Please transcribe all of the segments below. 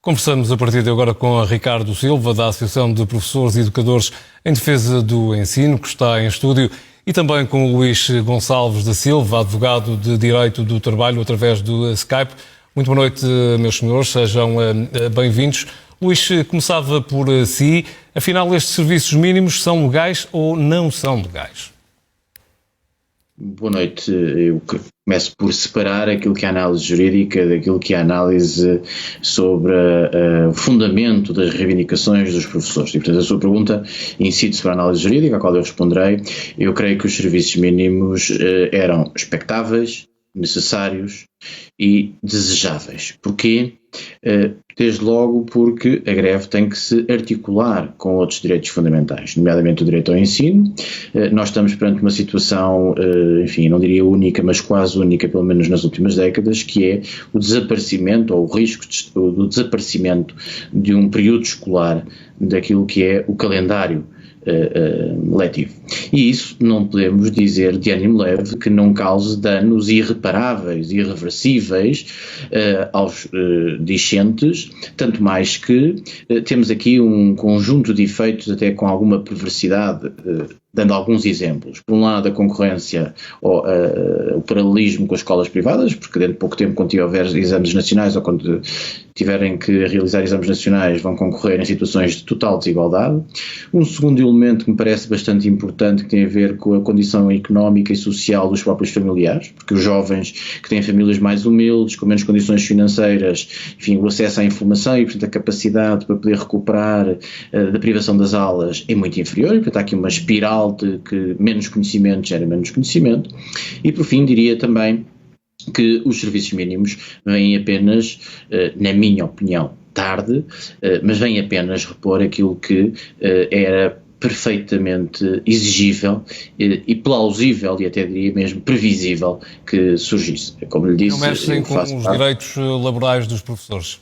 Conversamos a partir de agora com Ricardo Silva, da Associação de Professores e Educadores em Defesa do Ensino, que está em estúdio, e também com o Luís Gonçalves da Silva, advogado de Direito do Trabalho, através do Skype. Muito boa noite, meus senhores, sejam bem-vindos. Luís, começava por si. Afinal, estes serviços mínimos são legais ou não são legais? Boa noite. Eu começo por separar aquilo que é a análise jurídica daquilo que é a análise sobre o fundamento das reivindicações dos professores. E, portanto, a sua pergunta incide sobre a análise jurídica, à qual eu responderei. Eu creio que os serviços mínimos eram expectáveis, necessários e desejáveis. Porquê? Desde logo porque a greve tem que se articular com outros direitos fundamentais, nomeadamente o direito ao ensino. Nós estamos perante uma situação, enfim, não diria única, mas quase única, pelo menos nas últimas décadas, que é o desaparecimento ou o risco do desaparecimento de um período escolar daquilo que é o calendário letivo. E isso não podemos dizer de ânimo leve que não cause danos irreparáveis, irreversíveis aos discentes, tanto mais que temos aqui um conjunto de efeitos até com alguma perversidade, dando alguns exemplos. Por um lado, a concorrência ou o paralelismo com as escolas privadas, porque dentro de pouco tempo, quando houver exames nacionais ou quando tiverem que realizar exames nacionais, vão concorrer em situações de total desigualdade. Um segundo elemento que me parece bastante importante, que tem a ver com a condição económica e social dos próprios familiares, porque os jovens que têm famílias mais humildes, com menos condições financeiras, enfim, o acesso à informação e, portanto, a capacidade para poder recuperar da privação das aulas é muito inferior, e, portanto, há aqui uma espiral de que menos conhecimento gera menos conhecimento. E, por fim, diria também que os serviços mínimos vêm apenas, na minha opinião, tarde, mas vêm apenas repor aquilo que era perfeitamente exigível e plausível e até diria mesmo previsível que surgisse. Como lhe disse, não mexem com os direitos laborais dos professores?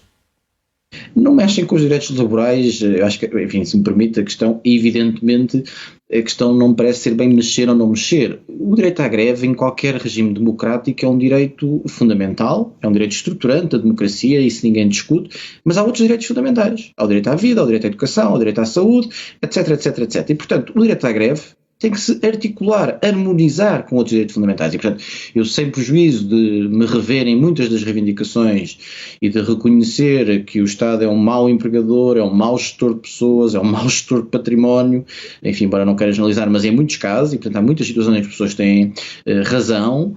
Não mexem com os direitos laborais, eu acho que, enfim, se me permite a questão, evidentemente a questão não me parece ser bem mexer ou não mexer. O direito à greve em qualquer regime democrático é um direito fundamental, é um direito estruturante da democracia, isso ninguém discute, mas há outros direitos fundamentais. Há o direito à vida, há o direito à educação, há o direito à saúde, etc, etc, etc. E, portanto, o direito à greve tem que se articular, harmonizar com outros direitos fundamentais. E, portanto, eu sem prejuízo de me rever em muitas das reivindicações e de reconhecer que o Estado é um mau empregador, é um mau gestor de pessoas, é um mau gestor de património, enfim, embora não queira generalizar, mas em muitos casos, e portanto há muitas situações em que as pessoas têm razão,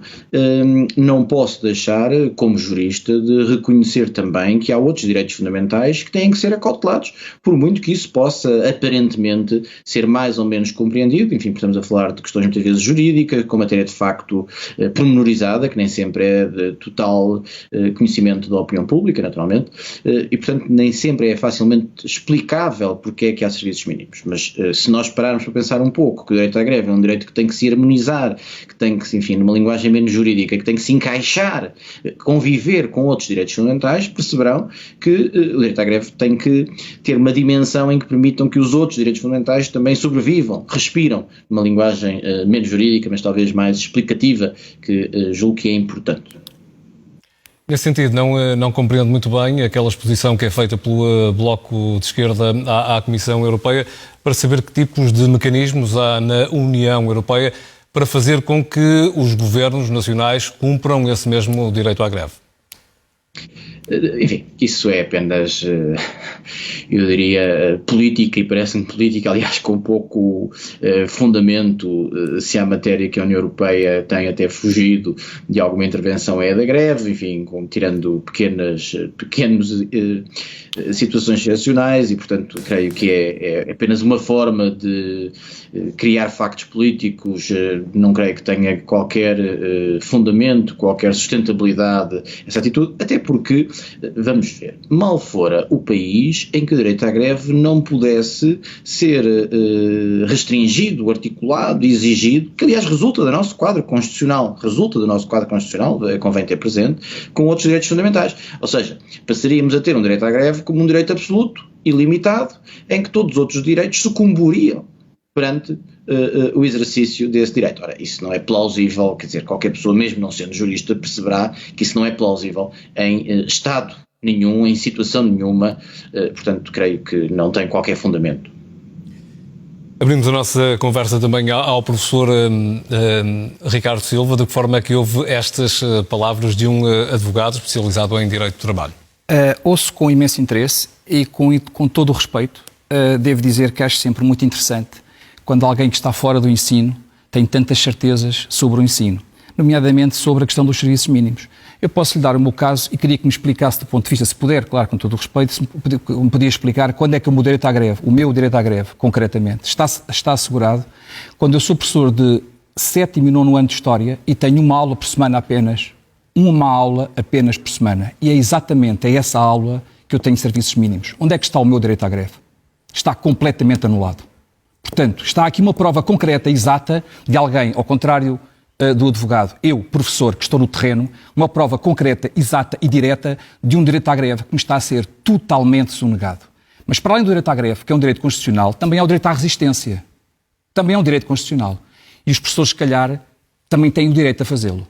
não posso deixar, como jurista, de reconhecer também que há outros direitos fundamentais que têm que ser acautelados, por muito que isso possa aparentemente ser mais ou menos compreendido, enfim, estamos a falar de questões muitas vezes jurídicas, com matéria de facto pormenorizada, que nem sempre é de total conhecimento da opinião pública, naturalmente, e portanto nem sempre é facilmente explicável porque é que há serviços mínimos. Mas se nós pararmos para pensar um pouco que o direito à greve é um direito que tem que se harmonizar, que tem que, enfim, numa linguagem menos jurídica, que tem que se encaixar, conviver com outros direitos fundamentais, perceberão que o direito à greve tem que ter uma dimensão em que permitam que os outros direitos fundamentais também sobrevivam, respiram, uma linguagem menos jurídica, mas talvez mais explicativa, que julgo que é importante. Nesse sentido, não compreendo muito bem aquela exposição que é feita pelo Bloco de Esquerda à Comissão Europeia para saber que tipos de mecanismos há na União Europeia para fazer com que os governos nacionais cumpram esse mesmo direito à greve. Enfim, isso é apenas, eu diria, política, e parece-me política, aliás, com pouco fundamento, se há matéria que a União Europeia tem até fugido de alguma intervenção é a da greve, enfim, tirando pequenas situações excepcionais, e portanto creio que é apenas uma forma de criar factos políticos, não creio que tenha qualquer fundamento, qualquer sustentabilidade essa atitude, até porque, vamos ver, mal fora o país em que o direito à greve não pudesse ser restringido, articulado, exigido, que aliás resulta do nosso quadro constitucional, convém ter presente, com outros direitos fundamentais. Ou seja, passaríamos a ter um direito à greve como um direito absoluto, ilimitado, em que todos os outros direitos sucumburiam perante o exercício desse direito. Ora, isso não é plausível, quer dizer, qualquer pessoa, mesmo não sendo jurista, perceberá que isso não é plausível em Estado nenhum, em situação nenhuma, portanto creio que não tem qualquer fundamento. Abrimos a nossa conversa também ao professor Ricardo Silva. De que forma é que houve estas palavras de um advogado especializado em Direito do Trabalho? Ouço com imenso interesse e com todo o respeito. Devo dizer que acho sempre muito interessante quando alguém que está fora do ensino tem tantas certezas sobre o ensino, nomeadamente sobre a questão dos serviços mínimos. Eu posso lhe dar o meu caso e queria que me explicasse do ponto de vista, se puder, claro, com todo o respeito, se me podia explicar quando é que o meu direito à greve, o meu direito à greve, concretamente, está assegurado quando eu sou professor de 7º e 9º ano de História e tenho uma aula por semana apenas, por semana. E é exatamente essa aula que eu tenho serviços mínimos. Onde é que está o meu direito à greve? Está completamente anulado. Portanto, está aqui uma prova concreta, exata, de alguém, ao contrário do advogado, eu, professor, que estou no terreno, uma prova concreta, exata e direta de um direito à greve que me está a ser totalmente sonegado. Mas para além do direito à greve, que é um direito constitucional, também há o direito à resistência. Também é um direito constitucional. E os professores, se calhar, também têm o direito a fazê-lo.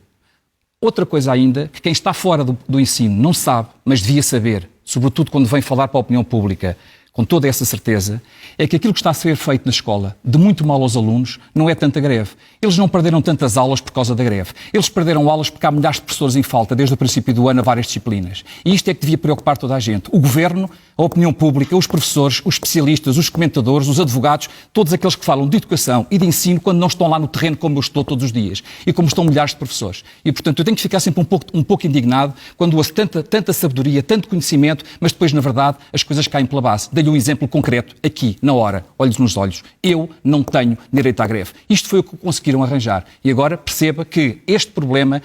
Outra coisa ainda, que quem está fora do ensino não sabe, mas devia saber, sobretudo quando vem falar para a opinião pública, com toda essa certeza, é que aquilo que está a ser feito na escola, de muito mal aos alunos, não é tanta greve. Eles não perderam tantas aulas por causa da greve. Eles perderam aulas porque há milhares de professores em falta desde o princípio do ano a várias disciplinas. E isto é que devia preocupar toda a gente. O governo, a opinião pública, os professores, os especialistas, os comentadores, os advogados, todos aqueles que falam de educação e de ensino quando não estão lá no terreno como eu estou todos os dias e como estão milhares de professores. E, portanto, eu tenho que ficar sempre um pouco indignado quando ouço tanta sabedoria, tanto conhecimento, mas depois, na verdade, as coisas caem pela base. Dei-lhe um exemplo concreto, aqui, na hora, olhos nos olhos. Eu não tenho direito à greve. Isto foi o que conseguiram arranjar. E agora perceba que este problema,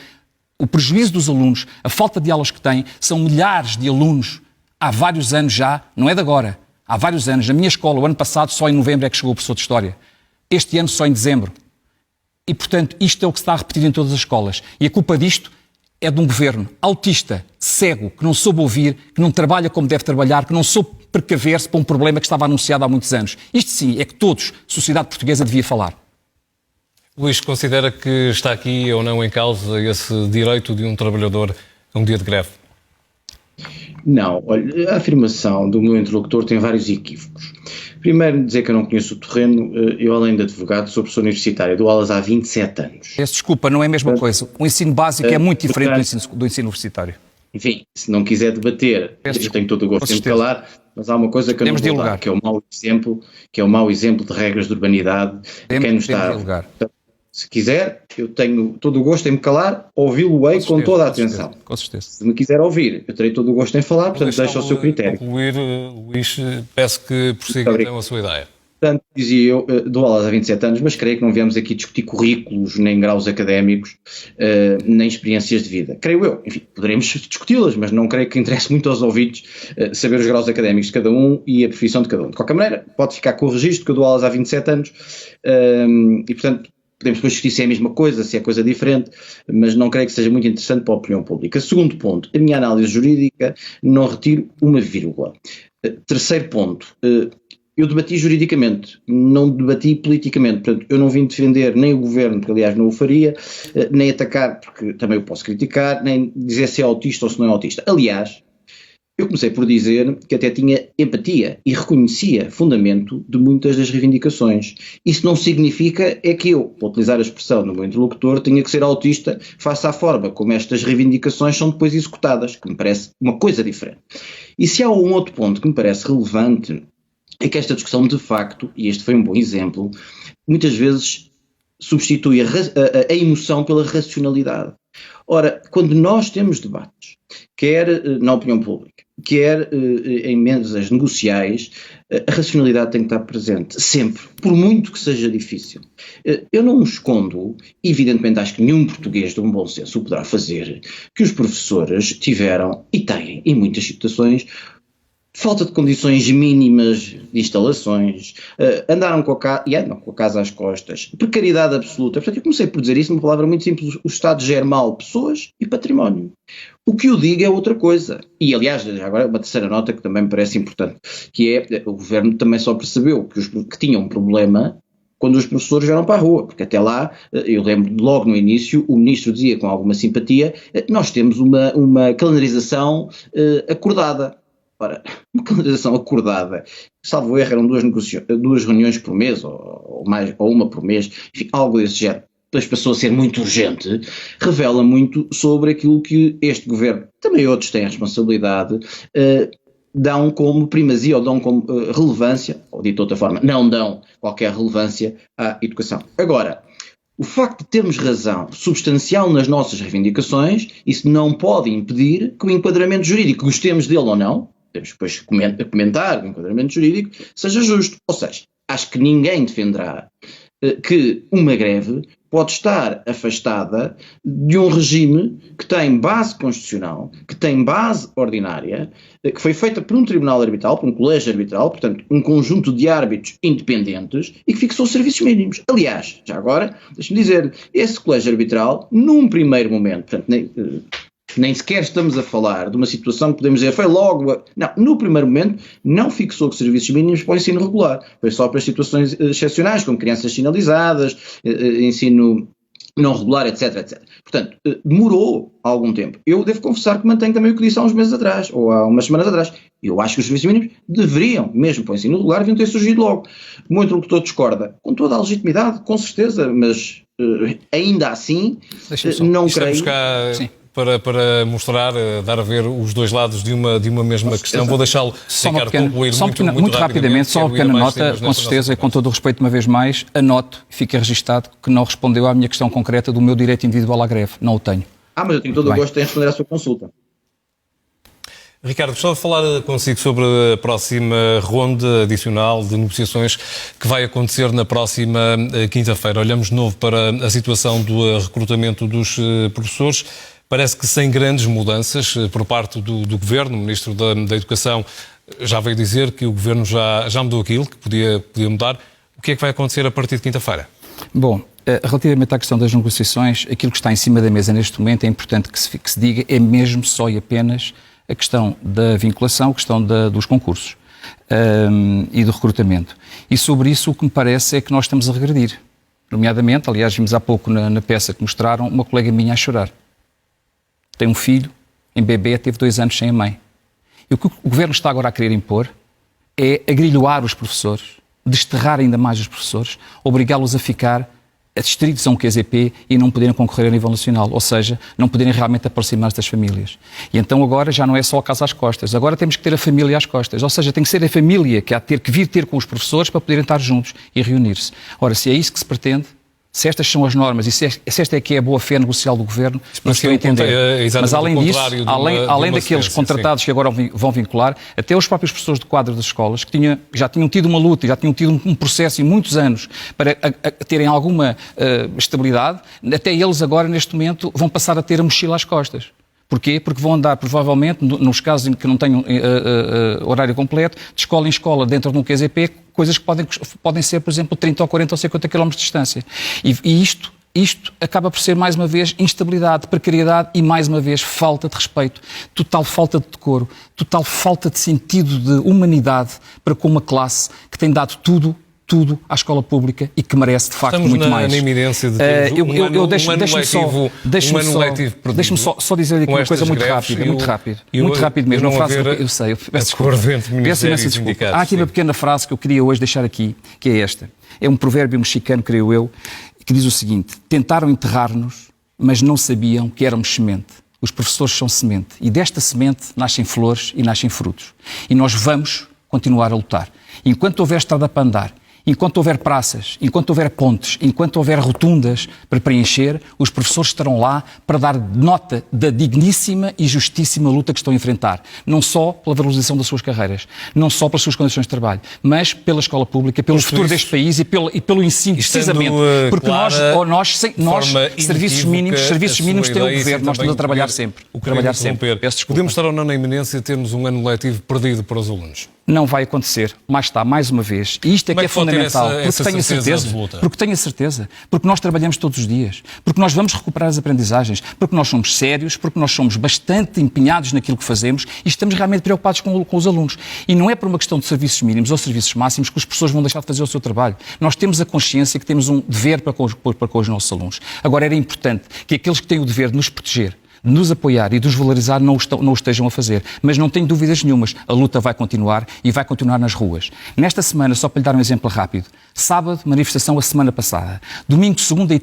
o prejuízo dos alunos, a falta de aulas que têm, são milhares de alunos há vários anos já, não é de agora, há vários anos. Na minha escola, o ano passado, só em novembro é que chegou o professor de História. Este ano, só em dezembro. E, portanto, isto é o que se está a repetir em todas as escolas. E a culpa disto é de um governo autista, cego, que não soube ouvir, que não trabalha como deve trabalhar, que não soube precaver-se para um problema que estava anunciado há muitos anos. Isto sim é que todos, sociedade portuguesa, devia falar. Luís, considera que está aqui ou não em causa esse direito de um trabalhador a um dia de greve? Não, olha, a afirmação do meu interlocutor tem vários equívocos. Primeiro, dizer que eu não conheço o terreno, eu além de advogado sou professor universitário, dou aulas há 27 anos. Peço desculpa, não é a mesma coisa. O ensino básico é muito diferente do ensino universitário. Enfim, se não quiser debater, eu tenho todo o gosto em me calar, mas há uma coisa que eu não vou dar, que é o mau exemplo de regras de urbanidade de quem nos está a... Se quiser, eu tenho todo o gosto em me calar, ouvi-lo-ei com toda a atenção. Com certeza. Se me quiser ouvir, eu terei todo o gosto em falar, portanto deixa o seu critério. Concluir, Luís, peço que prossiga então a sua ideia. Portanto, dizia eu, dou aulas há 27 anos, mas creio que não viemos aqui discutir currículos, nem graus académicos, nem experiências de vida. Creio eu, enfim, poderemos discuti-las, mas não creio que interesse muito aos ouvidos saber os graus académicos de cada um e a profissão de cada um. De qualquer maneira, pode ficar com o registro que eu dou aulas há 27 anos e, portanto, podemos depois discutir se é a mesma coisa, se é coisa diferente, mas não creio que seja muito interessante para a opinião pública. Segundo ponto, a minha análise jurídica, não retiro uma vírgula. Terceiro ponto, eu debati juridicamente, não debati politicamente, portanto eu não vim defender nem o governo, porque aliás não o faria, nem atacar, porque também o posso criticar, nem dizer se é autista ou se não é autista. Aliás, eu comecei por dizer que até tinha empatia e reconhecia fundamento de muitas das reivindicações. Isso não significa é que eu, para utilizar a expressão do meu interlocutor, tenha que ser autista face à forma como estas reivindicações são depois executadas, que me parece uma coisa diferente. E se há um outro ponto que me parece relevante, é que esta discussão de facto, e este foi um bom exemplo, muitas vezes substitui a emoção pela racionalidade. Ora, quando nós temos debates, quer na opinião pública, quer em mesas negociais, a racionalidade tem que estar presente, sempre, por muito que seja difícil. Eu não escondo, evidentemente acho que nenhum português de um bom senso o poderá fazer, que os professores tiveram, e têm, em muitas situações, falta de condições mínimas de instalações, andaram com a casa, e andam com a casa às costas, precariedade absoluta. Portanto, eu comecei por dizer isso numa palavra muito simples: o Estado gera mal pessoas e património. O que eu digo é outra coisa. E, aliás, agora uma terceira nota que também me parece importante, que é, o Governo também só percebeu que tinha um problema quando os professores vieram para a rua, porque até lá, eu lembro logo no início, o ministro dizia com alguma simpatia, nós temos uma calendarização acordada. Ora, uma calendarização acordada, salvo erro, eram duas reuniões por mês, ou uma por mês, enfim, algo desse género. Depois passou a ser muito urgente, revela muito sobre aquilo que este governo, também outros têm a responsabilidade, dão como primazia ou dão como relevância, ou dito de outra forma, não dão qualquer relevância à educação. Agora, o facto de termos razão substancial nas nossas reivindicações, isso não pode impedir que o enquadramento jurídico, gostemos dele ou não, temos depois comentar o enquadramento jurídico, seja justo. Ou seja, acho que ninguém defenderá que uma greve pode estar afastada de um regime que tem base constitucional, que tem base ordinária, que foi feita por um tribunal arbitral, por um colégio arbitral, portanto, um conjunto de árbitros independentes e que fixou serviços mínimos. Aliás, já agora, deixe-me dizer, esse colégio arbitral, num primeiro momento, portanto, nem sequer estamos a falar de uma situação que podemos dizer foi logo. Não, no primeiro momento não fixou serviços mínimos para o ensino regular. Foi só para situações excepcionais, como crianças sinalizadas, ensino não regular, etc, etc. Portanto, demorou algum tempo. Eu devo confessar que mantenho também o que disse há uns meses atrás, ou há umas semanas atrás. Eu acho que os serviços mínimos deveriam, mesmo para o ensino regular, deviam ter surgido logo. O meu interlocutor discorda, com toda a legitimidade, com certeza, mas ainda assim, não creio... Sim. Para mostrar, dar a ver os dois lados de uma mesma questão. Vou deixá-lo, Ricardo, concluir muito rapidamente. Só uma pequena nota, com certeza, e com todo o respeito uma vez mais, anoto, fica registado, que não respondeu à minha questão concreta do meu direito individual à greve. Não o tenho. Mas eu tenho todo o gosto em responder à sua consulta. Ricardo, gostava de falar consigo sobre a próxima ronda adicional de negociações que vai acontecer na próxima quinta-feira. Olhamos de novo para a situação do recrutamento dos professores. Parece que sem grandes mudanças por parte do Governo. O Ministro da Educação já veio dizer que o Governo já mudou aquilo que podia mudar. O que é que vai acontecer a partir de quinta-feira? Bom, relativamente à questão das negociações, aquilo que está em cima da mesa neste momento é importante que se diga, é mesmo só e apenas a questão da vinculação, a questão dos concursos e do recrutamento. E sobre isso o que me parece é que nós estamos a regredir. Nomeadamente, aliás, vimos há pouco na peça que mostraram, uma colega minha a chorar. Tem um filho, em bebê, teve 2 anos sem a mãe. E o que o Governo está agora a querer impor é agrilhoar os professores, desterrar ainda mais os professores, obrigá-los a ficar adstritos a um QZP e não poderem concorrer a nível nacional, ou seja, não poderem realmente aproximar-se das famílias. E então agora já não é só a casa às costas, agora temos que ter a família às costas, ou seja, tem que ser a família que há de vir ter com os professores para poderem estar juntos e reunir-se. Ora, se é isso que se pretende, se estas são as normas e se esta é que é a boa-fé negocial do Governo, não estou a entender. Mas além disso, além daqueles contratados que agora vão vincular, até os próprios professores de quadro das escolas, que já tinham tido uma luta, já tinham tido um processo em muitos anos para terem alguma estabilidade, até eles agora, neste momento, vão passar a ter a mochila às costas. Porquê? Porque vão andar, provavelmente, nos casos em que não tenham horário completo, de escola em escola, dentro de um QZP, coisas que podem ser, por exemplo, 30 ou 40 ou 50 km de distância. E isto acaba por ser, mais uma vez, instabilidade, precariedade e, mais uma vez, falta de respeito, total falta de decoro, total falta de sentido de humanidade para com uma classe que tem dado tudo à escola pública e que merece, de facto, muito mais. Estamos na iminência de termos um ano letivo perdido. Deixe-me só dizer aqui uma coisa muito rápida mesmo. Eu sei, eu peço imensa desculpa. Há aqui uma pequena frase que eu queria hoje deixar aqui, que é esta. É um provérbio mexicano, creio eu, que diz o seguinte: tentaram enterrar-nos, mas não sabiam que éramos semente. Os professores são semente e desta semente nascem flores e nascem frutos. E nós vamos continuar a lutar. Enquanto houver estrada para andar, enquanto houver praças, enquanto houver pontes, enquanto houver rotundas para preencher, os professores estarão lá para dar nota da digníssima e justíssima luta que estão a enfrentar. Não só pela valorização das suas carreiras, não só pelas suas condições de trabalho, mas pela escola pública, pelo futuro deste país e pelo ensino, precisamente. Porque nós serviços mínimos tem o Governo, nós estamos a trabalhar sempre. Podemos estar ou não na iminência de termos um ano letivo perdido para os alunos? Não vai acontecer, mas está, mais uma vez. E isto é Como que é fundamental. Essa porque tenho a certeza. absoluta? Porque tenho a certeza. Porque nós trabalhamos todos os dias. Porque nós vamos recuperar as aprendizagens. Porque nós somos sérios. Porque nós somos bastante empenhados naquilo que fazemos e estamos realmente preocupados com os alunos. E não é por uma questão de serviços mínimos ou serviços máximos que os professores vão deixar de fazer o seu trabalho. Nós temos a consciência que temos um dever para com os nossos alunos. Agora, era importante que aqueles que têm o dever de nos proteger, de nos apoiar e de nos valorizar não o estejam a fazer. Mas não tenho dúvidas nenhumas, a luta vai continuar e vai continuar nas ruas. Nesta semana, só para lhe dar um exemplo rápido, sábado, manifestação a semana passada. Domingo, segunda,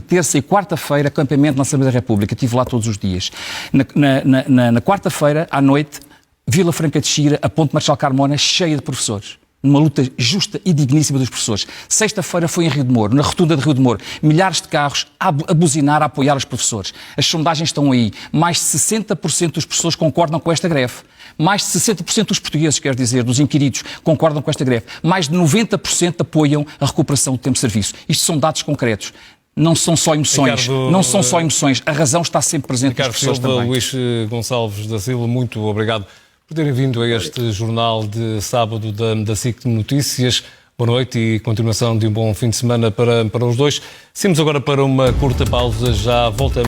terça e quarta-feira, acampamento na Assembleia da República. Estive lá todos os dias. Na quarta-feira, à noite, Vila Franca de Xira, a Ponte Marechal Carmona, cheia de professores. Numa luta justa e digníssima dos professores. Sexta-feira foi em Rio de Moro, na rotunda de Rio de Moro. Milhares de carros a buzinar, a apoiar os professores. As sondagens estão aí. Mais de 60% dos professores concordam com esta greve. Mais de 60% dos portugueses, quer dizer, dos inquiridos, concordam com esta greve. Mais de 90% apoiam a recuperação do tempo de serviço. Isto são dados concretos. Não são só emoções. Ricardo, não são só emoções. A razão está sempre presente Ricardo nas pessoas Silva, também. Luís Gonçalves da Silva, muito obrigado por terem vindo a este jornal de sábado da SIC Notícias. Boa noite e continuação de um bom fim de semana para os dois. Seguimos agora para uma curta pausa, já voltamos.